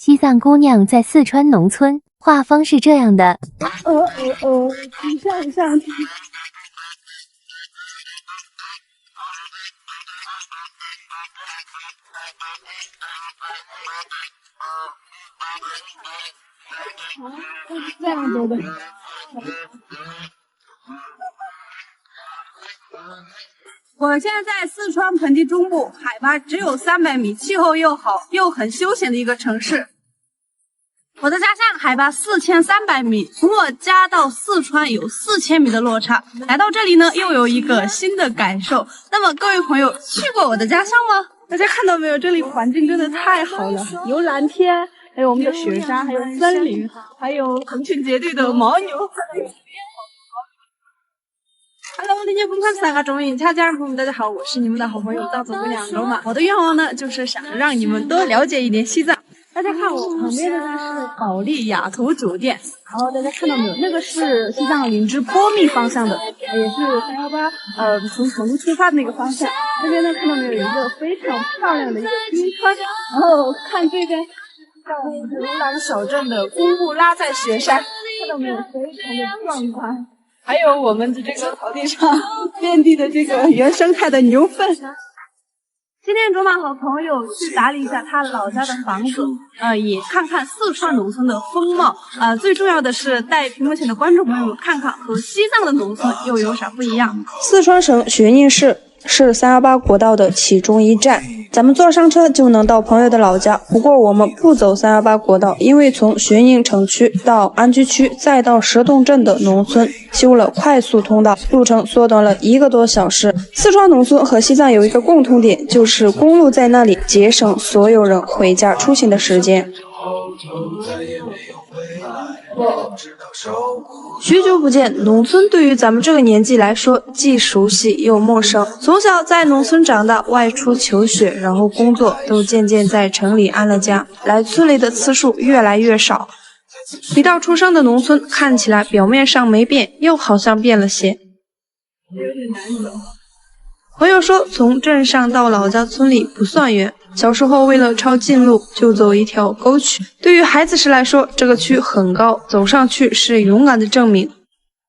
西藏姑娘在四川农村，画风是这样的。你上。这样子的。我现在在四川盆地中部，海拔只有300米，气候又好，又很休闲的一个城市。我的家乡海拔4300米，从我家到四川有4000米的落差。来到这里呢，又有一个新的感受。那么各位朋友，去过我的家乡吗？大家看到没有？这里环境真的太好了，有蓝天，还有我们的雪山，还有森林，还有成群结队的牦牛。Hello， 听见风看3个中英，家人朋友们，大家好，我是你们的好朋友藏族姑娘罗马。我的愿望呢，就是想让你们多了解一点西藏。大家看我旁边的呢是保利雅图酒店，然后大家看到没有？那个是西藏林芝波密方向的，也是318从成都出发的那个方向。这边呢看到没有？有一个非常漂亮的一个冰川，然后看这边像如兰小镇的公布拉赞雪山，看到没有？非常的壮观。还有我们的这个草地上遍地的这个原生态的牛粪。今天卓玛和朋友去打理一下他老家的房子，也看看四川农村的风貌，最重要的是带屏幕前的观众朋友们看看和西藏的农村又有啥不一样。四川省学宁市是318国道的其中一站，咱们坐上车就能到朋友的老家。不过我们不走318国道，因为从学宁城区到安居区再到石洞镇的农村修了快速通道，路程缩短了1个多小时。四川农村和西藏有一个共同点，就是公路在那里，节省所有人回家出行的时间。许久不见，农村对于咱们这个年纪来说既熟悉又陌生。从小在农村长大，外出求学然后工作，都渐渐在城里安了家，来村里的次数越来越少。回到出生的农村，看起来表面上没变，又好像变了些。朋友说从镇上到老家村里不算远，小时候为了抄近路就走一条沟渠，对于孩子时来说这个渠很高，走上去是勇敢的证明。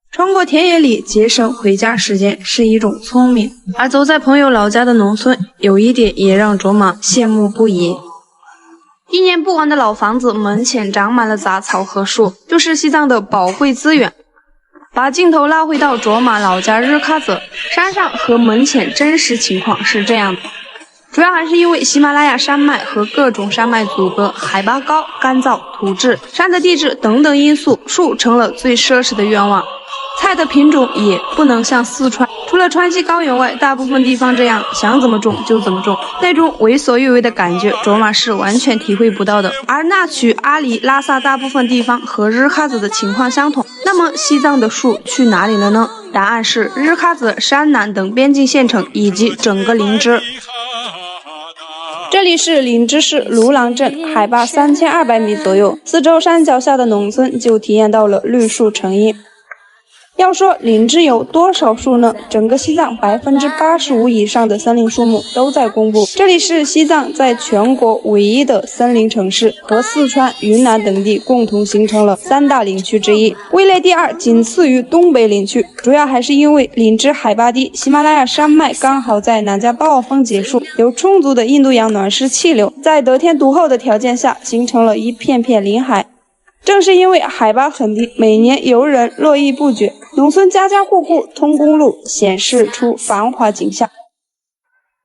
穿过田野里节省回家时间是一种聪明。而走在朋友老家的农村，有一点也让卓玛羡慕不已。1年不完的老房子门前长满了杂草和树，就是西藏的宝贵资源。把镜头拉回到卓玛老家日喀则，山上和门前真实情况是这样的。主要还是因为喜马拉雅山脉和各种山脉阻隔，海拔高、干燥、土质、山的地质等等因素，树成了最奢侈的愿望。菜的品种也不能像四川，除了川西高原外，大部分地方这样想怎么种就怎么种，那种为所欲为的感觉，卓玛是完全体会不到的。而那曲、阿里、拉萨大部分地方和日喀则的情况相同，那么西藏的树去哪里了呢？答案是日喀则、山南等边境县城以及整个林芝。这里是林芝市卢郎镇，海拔3200米左右，四周山脚下的农村就体验到了绿树成荫。要说林芝有多少树呢？整个西藏85%以上的森林树木都在公布。这里是西藏在全国唯一的森林城市，和四川、云南等地共同形成了3大林区之一，位列第2，仅次于东北林区。主要还是因为林芝海拔低，喜马拉雅山脉刚好在南迦暴风结束，有充足的印度洋暖湿气流，在得天独厚的条件下形成了一片片林海。正是因为海拔很低，每年游人络绎不绝，农村家家户户通公路，显示出繁华景象。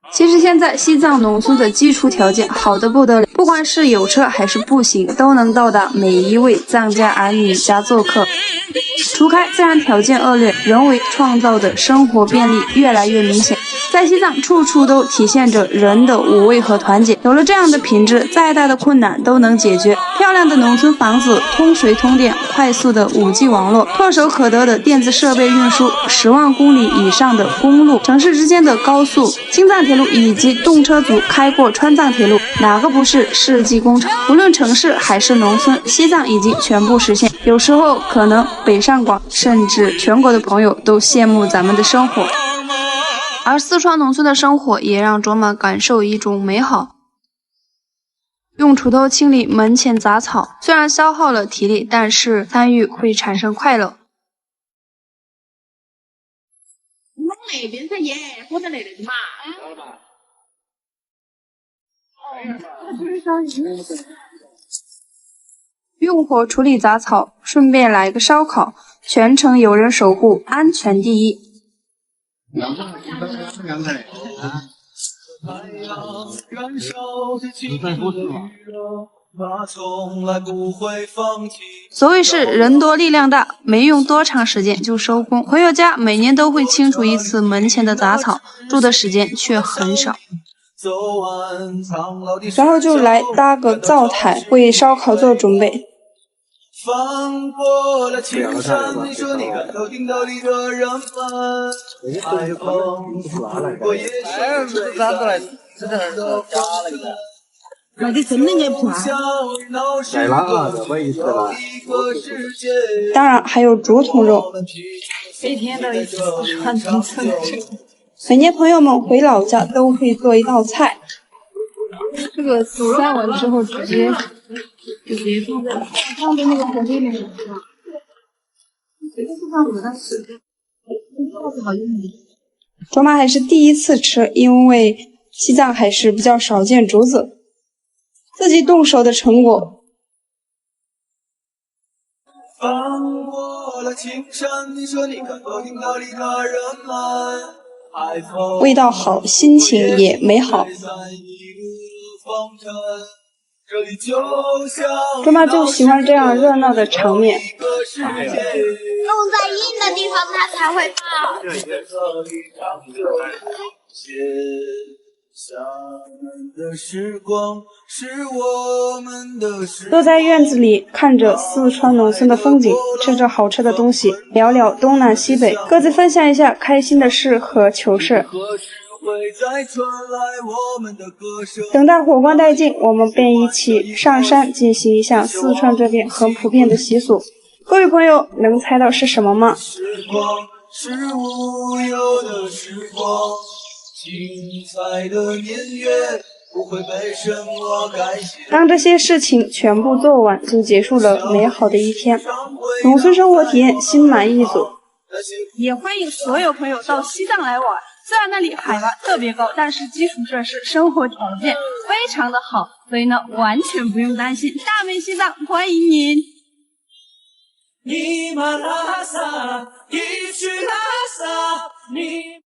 其实现在西藏农村的基础条件好得不得了，不管是有车还是步行，都能到达每一位藏家儿女家做客。除开自然条件恶劣，人为创造的生活便利越来越明显。在西藏处处都体现着人的无畏和团结，有了这样的品质，再大的困难都能解决。漂亮的农村房子，通水通电，快速的5G 网络，唾手可得的电子设备运输，10万公里以上的公路，城市之间的高速、青藏铁路以及动车组开过川藏铁路，哪个不是世纪工程？无论城市还是农村，西藏已经全部实现。有时候可能北上广甚至全国的朋友都羡慕咱们的生活。而四川农村的生活也让卓玛感受一种美好。用锄头清理门前杂草，虽然消耗了体力，但是参与会产生快乐。往那边噻耶，我在那里嘛。用火处理杂草，顺便来个烧烤，全程有人守护，安全第一。所谓是人多力量大，没用多长时间就收工。朋友家每年都会清除一次门前的杂草，住的时间却很少。然后就来搭个灶台，为烧烤做准备。翻过了青山，你说你看头顶斗笠的人们，海风拂过夜水那个真的也不怕。当然还有竹筒肉。每天都一次传统城市。每年朋友们回老家都会做一道菜，这个散完之后直接放在那个火里面。卓玛还是第一次吃，因为西藏还是比较少见竹子，自己动手的成果。翻过了青山，你说你看头顶斗笠的人们。味道好，心情也美好。卓玛就喜欢这样热闹的场面。龙在阴的地方它才会跑。坐在院子里看着四川农村的风景，吃着好吃的东西，聊聊东南西北，各自分享一下开心的事和糗事。等待火光殆尽，我们便一起上山进行一项四川这边很普遍的习俗。各位朋友，能猜到是什么吗？是无忧的时光，精彩的年月不会被什么改写。当这些事情全部做完，就结束了美好的一天。农村生活体验心满意足。也欢迎所有朋友到西藏来玩。虽然那里海拔特别高，但是基础设施、生活条件非常的好，所以呢，完全不用担心。大美西藏，欢迎您！尼玛拉萨，一去拉萨，你。